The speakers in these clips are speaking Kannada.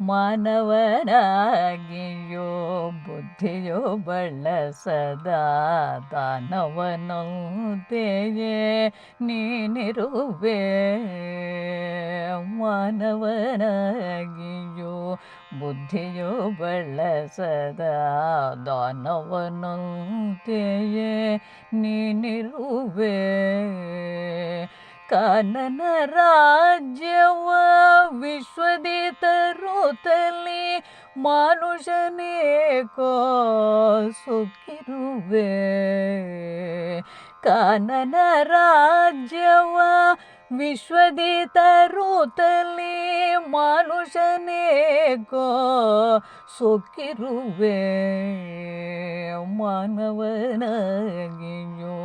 ಮಾನವನಾಗಿಯೋ ಬುದ್ಧಿಯೋ ಬಳಸದ ದಾನವನಂತೆಯೇ ನೀನಿರುವೆ. ಮಾನವನಾಗಿಯೋ ಬುದ್ಧಿಯೋ ಬಳಸದ ದಾನವನಂತೆಯೇ ನೀನಿರುವೆ. ಕಾನನ ರಾಜ್ಯವ ವಿಶ್ವದಿ ತರುತ್ತಲಿ ಮಾನುಷನೇಕೋ ಸುಖಿರುವೆ. ಕಾನನ ರಾಜ್ಯವ ವಿಶ್ವದಿ ತರುತ್ತಲಿ ಮಾನುಷನೇಕೋ ಸುಖಿರುವೆ. ಮಾನವನಾಗಿಯೋ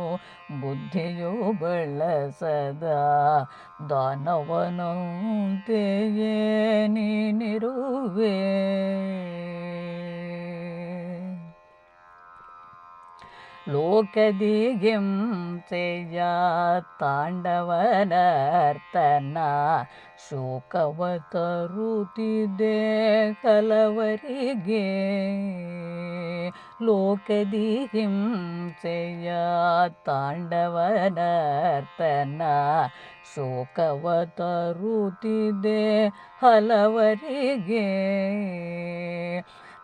ಬುದ್ಧಿಯೋ ಬಳಸದ ದಾನವನಂತೆಯೇ ನೀನಿರುವೆ. ಲೋಕದಿಗೆಂಸೆಯ ತಾಂಡವನರ್ತನ ಶೋಕವ ತರುತ್ತಿದೆ ಹಲವರಿಗೆ. ಲೋಕದಿಹಿಂಸೆಯ ತಾಂಡವನರ್ತನ ಶೋಕವ ತರುತ್ತಿದೆ ಹಲವರಿಗೆ.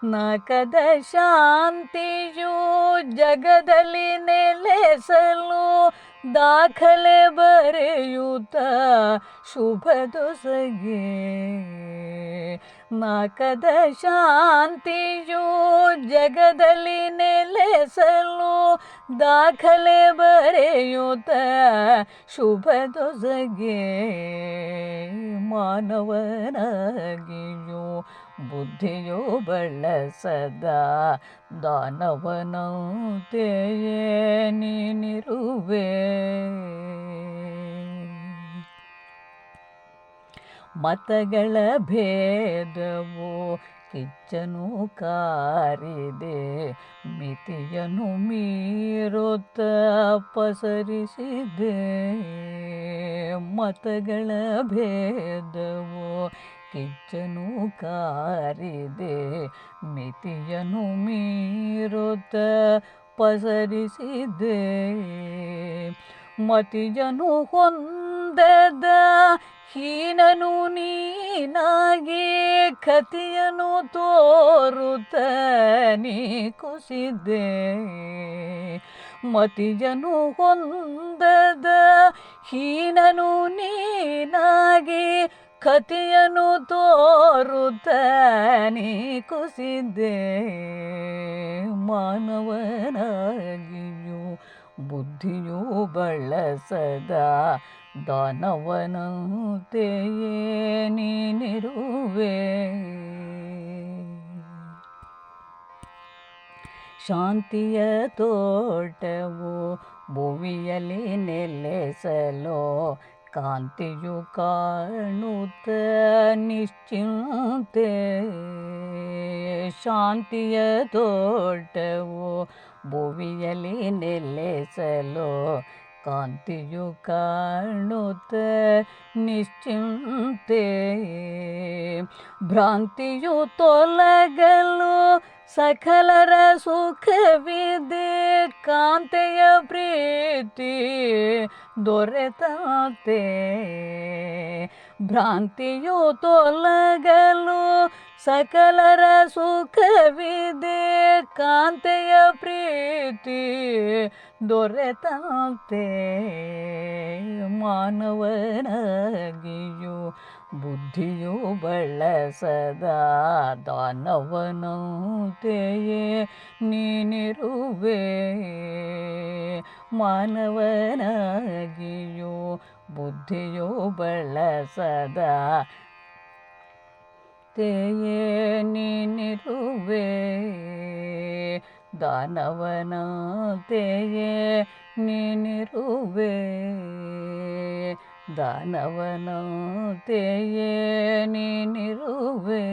ನಕದ ಶಾಂತಿಯು ಜಗದಲ್ಲಿ ನೆಲೆಸಲು ದಾಖಲೆ ಬರೆಯುತ್ತ ಶುಭದೊಸಗೆ. ನಕದ ಶಾಂತಿಯು ಜಗದಲ್ಲಿ ನೆಲೆಸಲು ದಾಖಲೆ ಬರೆಯುತ್ತ ಶುಭದೊಸಗೆ. ಮಾನವನಾಗಿಯೋ ಬುದ್ಧಿಯೋ ಬಳಸದ ದಾನವನಂತೆಯೇ ನೀನಿರುವೆ. ಮತಗಳ ಭೇದವು ಕಿಚ್ಚನು ಕಾರಿದೆ ಮಿತಿಯನ್ನು ಮೀರುತ್ತ ಪಸರಿಸಿದೆ. ಮತಗಳ ಭೇದವು ಕಿಚ್ಚನು ಕಾರಿದೆ ಮಿತಿಯನ್ನು ಮೀರುತ್ತ ಪಸರಿಸಿದೆ. ಮತಿಯನ್ನು ಹೊಂದದ ಹೀನನು ನೀನಾಗಿ ಕತಿಯನ್ನು ತೋರುತ್ತ ನೀ ಕುಸಿದೆ. ಮತಿಯನ್ನು ಹೊಂದದ ಹೀನನು ನೀನಾಗಿ ಕತಿಯನ್ನು ತೋರುತ್ತ ನೀ ಕುಸಿದೆ. ಮಾನವನಾಗಿಯೋ ಬುದ್ಧಿಯೋ ಬಳಸದ ದಾನವನಂತೆಯೇ ನೀನಿರುವೆ. ಶಾಂತಿಯ ತೋಟವು ಭುವಿಯಲ್ಲಿ ನೆಲೆಸಲು ಕಾಂತಿಯು ಕಾಣುತ್ತ ನಿಶ್ಚಿಂತೆ. ಶಾಂತಿಯ ತೋಟವು ಭುವಿಯಲ್ಲಿ ನೆಲೆಸಲು ಕಾಂತಿಯು ಕಾಣುತ್ತ ನಿಶ್ಚಿಂತೆ. ಭ್ರಾಂತಿಯು ತೊಲಗಲು ಸಕಲರ ಸುಖವಿದೆ ಕಾಂತೆಯ ಪ್ರೀತಿ ದೊರೆತಂತೆ. ಭ್ರಾಂತಿಯು ತೊಲಗಲು ಸಕಲರ ಸುಖವಿದೆ ಕಾಂತೆಯ ಪ್ರೀತಿ ದೊರೆತಂತೆ. ಮಾನವನಾಗಿಯೋ ಬುದ್ಧಿಯು ಬಳಸದ ದಾನವನಂತೆಯೇ ನೀನಿರುವೆ. ಮಾನವನಾಗಿಯೋ ಬುದ್ಧಿಯು ಬಳಸದ ತೆಯೇ ನೀನಿರುವೆ. ದಾನವನಂತೆಯೇ ನೀನಿರುವೆ. ದಾನವನಂತೆಯೇ ನೀನಿರುವೆ.